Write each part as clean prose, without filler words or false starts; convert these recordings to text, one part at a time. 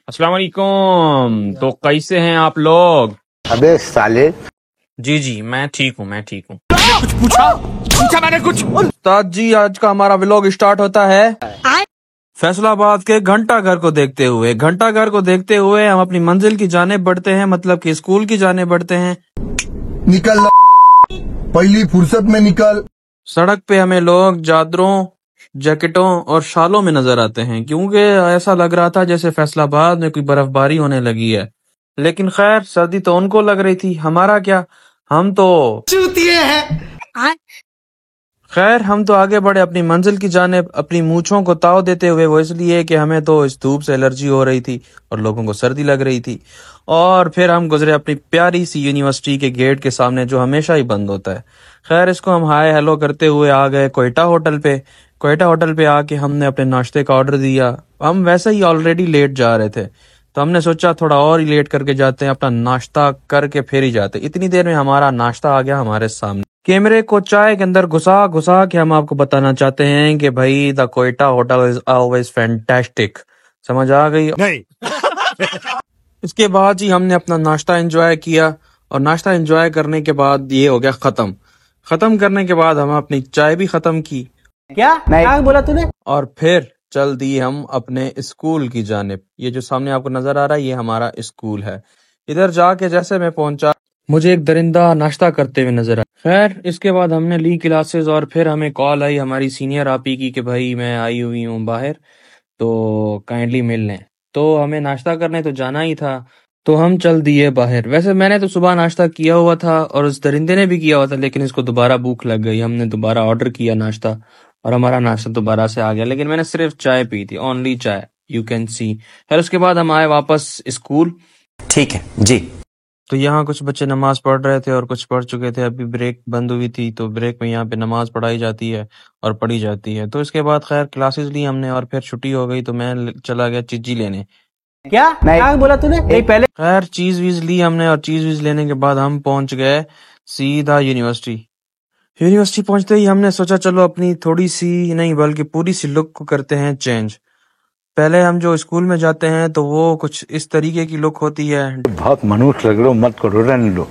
अस्सलाम वालेकुम। तो कैसे हैं आप लोग? अबे साले। जी मैं ठीक हूँ। कुछ पूछा मैंने कुछ। उस्ताद जी, आज का हमारा व्लॉग स्टार्ट होता है फैसलाबाद के घंटा घर को देखते हुए हम अपनी मंजिल की जानिब बढ़ते हैं, मतलब कि स्कूल की जानिब बढ़ते हैं। निकल पहली फुर्सत में निकल। सड़क पे हमें लोग चादरों, जैकेटों और शालों में नजर आते हैं, क्योंकि ऐसा लग रहा था जैसे फैसलाबाद में कोई बर्फबारी होने लगी है। लेकिन खैर, सर्दी तो उनको लग रही थी, हमारा क्या, हम तो चूतिए हैं। खैर हम तो आगे बढ़े अपनी मंजिल की जानिब, अपनी मूंछों को ताव देते हुए। वो इसलिए कि हमें तो इस धूप से एलर्जी हो रही थी और लोगों को सर्दी लग रही थी। और फिर हम गुजरे अपनी प्यारी सी यूनिवर्सिटी के गेट के सामने, जो हमेशा ही बंद होता है। खैर, इसको हम हाय हेलो करते हुए आ गए कोयटा होटल पे। कोयटा होटल पे आके हमने अपने नाश्ते का ऑर्डर दिया। हम वैसे ही ऑलरेडी लेट जा रहे थे, तो हमने सोचा थोड़ा और ही लेट करके जाते हैं, अपना नाश्ता करके फिर ही जाते। इतनी देर में हमारा नाश्ता आ गया हमारे सामने। कैमरे को चाय के अंदर घुसा घुसा के हम आपको बताना चाहते हैं कि भाई, the Quetta hotel is always fantastic. समझ आ गई? नहीं। इसके बाद ही हमने अपना नाश्ता एंजॉय किया, और नाश्ता एंजॉय करने के बाद ये हो गया खत्म करने के बाद हम अपनी चाय भी खत्म की। क्या बोला तूने? और फिर चल दिए हम अपने स्कूल की जानिब। ये जो सामने आपको नजर आ रहा है, ये हमारा स्कूल है। इधर जाके जैसे मैं पहुंचा, मुझे एक दरिंदा नाश्ता करते हुए नजर आया। खैर, इसके बाद हमने ली क्लासेस, और फिर हमें कॉल आई हमारी सीनियर आपी की कि भाई मैं आई हुई हूँ बाहर, तो काइंडली मिल लें। तो हमें नाश्ता करने तो जाना ही था, तो हम चल दिए बाहर। वैसे मैंने तो सुबह नाश्ता किया हुआ था और उस दरिंदे ने भी किया हुआ था, लेकिन इसको दोबारा भूख लग गई। हमने दोबारा ऑर्डर किया नाश्ता, और हमारा नाश्ता दोबारा से आ गया, लेकिन मैंने सिर्फ चाय पी थी, ओनली चाय, यू कैन सी। फिर उसके बाद हम आए वापस स्कूल। ठीक है जी। तो यहाँ कुछ बच्चे नमाज पढ़ रहे थे और कुछ पढ़ चुके थे। अभी ब्रेक बंद हुई थी, तो ब्रेक में यहाँ पे नमाज पढ़ाई जाती है और पढ़ी जाती है। तो इसके बाद खैर क्लासेस ली हमने, और फिर छुट्टी हो गई, तो मैं चला गया चिज्जी लेने। क्या बोला तूने? नहीं पहले खैर चीज वीज ली हमने, और चीज वीज लेने के बाद हम पहुंच गए सीधा यूनिवर्सिटी पहुंचते ही हमने सोचा चलो अपनी थोड़ी सी नहीं बल्कि पूरी सी लुक को करते हैं चेंज। पहले हम जो स्कूल में जाते हैं तो वो कुछ इस तरीके की लुक होती है, बहुत मनुष्य लग रहे हो, मत करो, रहने दो।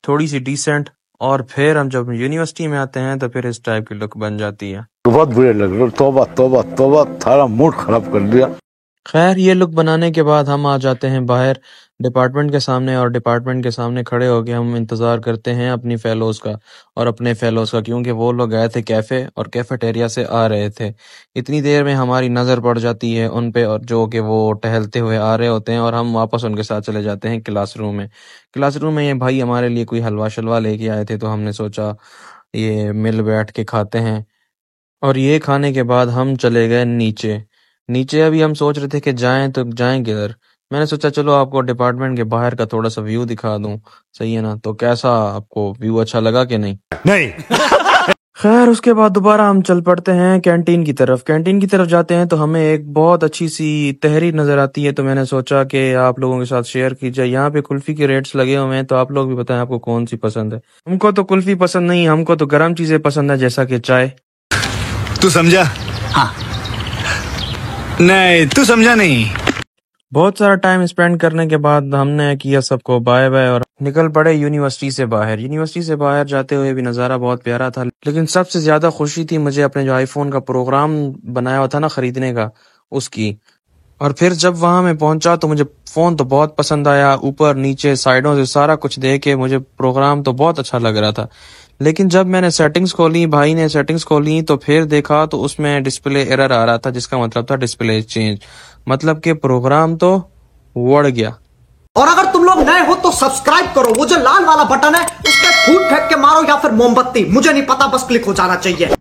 थोड़ी सी डिसेंट। और फिर हम जब यूनिवर्सिटी में आते हैं तो फिर इस टाइप की लुक बन जाती है। बहुत बुरे लग रहे हो। तौबा तौबा तौबा, थारा मूड खराब कर दिया। खैर, ये लुक बनाने के बाद हम आ जाते हैं बाहर डिपार्टमेंट के सामने, और डिपार्टमेंट के सामने खड़े होके हम इंतजार करते हैं अपनी फेलोज का और अपने फेलोज का, क्योंकि वो लोग गए थे कैफे और कैफेटेरिया से आ रहे थे। इतनी देर में हमारी नजर पड़ जाती है उन पे, और जो कि वो टहलते हुए आ रहे होते हैं, और हम वापस उनके साथ चले जाते हैं क्लासरूम में ये भाई हमारे लिए कोई हलवा शलवा लेके आए थे, तो हमने सोचा ये मिल बैठ के खाते हैं। और ये खाने के बाद हम चले गए नीचे अभी हम सोच रहे थे कि जाएं तो जाएं किधर। मैंने सोचा चलो आपको डिपार्टमेंट के बाहर का थोड़ा सा व्यू दिखा दूं, सही है ना? तो कैसा आपको व्यू अच्छा लगा कि नहीं? खैर, उसके बाद दोबारा हम चल पड़ते हैं कैंटीन की तरफ जाते हैं, तो हमें एक बहुत अच्छी सी तहरीर नजर आती है। तो मैंने सोचा कि आप लोगों के साथ शेयर की जाए। यहाँ पे कुल्फी के रेट्स लगे हुए हैं, तो आप लोग भी बताएं आपको कौन सी पसंद है। हमको तो कुल्फी पसंद नहीं, हमको तो गर्म चीजें पसंद है, जैसा कि चाय। तू समझा? हाँ। नहीं, तू समझा नहीं। बहुत सारा टाइम स्पेंड करने के बाद हमने किया सबको बाय बाय और निकल पड़े यूनिवर्सिटी से बाहर जाते हुए भी नज़ारा बहुत प्यारा था, लेकिन सबसे ज्यादा खुशी थी मुझे अपने जो आईफोन का प्रोग्राम बनाया हुआ था ना खरीदने का, उसकी। और फिर जब वहां मैं पहुंचा तो मुझे फोन तो बहुत पसंद आया, ऊपर नीचे साइडों से सारा कुछ देख के मुझे प्रोग्राम तो बहुत अच्छा लग रहा था। लेकिन जब मैंने सेटिंग्स खोली, भाई ने सेटिंग्स खोली, तो फिर देखा तो उसमें डिस्प्ले एरर आ रहा था, जिसका मतलब था डिस्प्ले चेंज, मतलब कि प्रोग्राम तो उड़ गया। और अगर तुम लोग नए हो तो सब्सक्राइब करो, वो जो लाल वाला बटन है उस पे फूट फेंक के मारो या फिर मोमबत्ती, मुझे नहीं पता, बस क्लिक हो जाना चाहिए।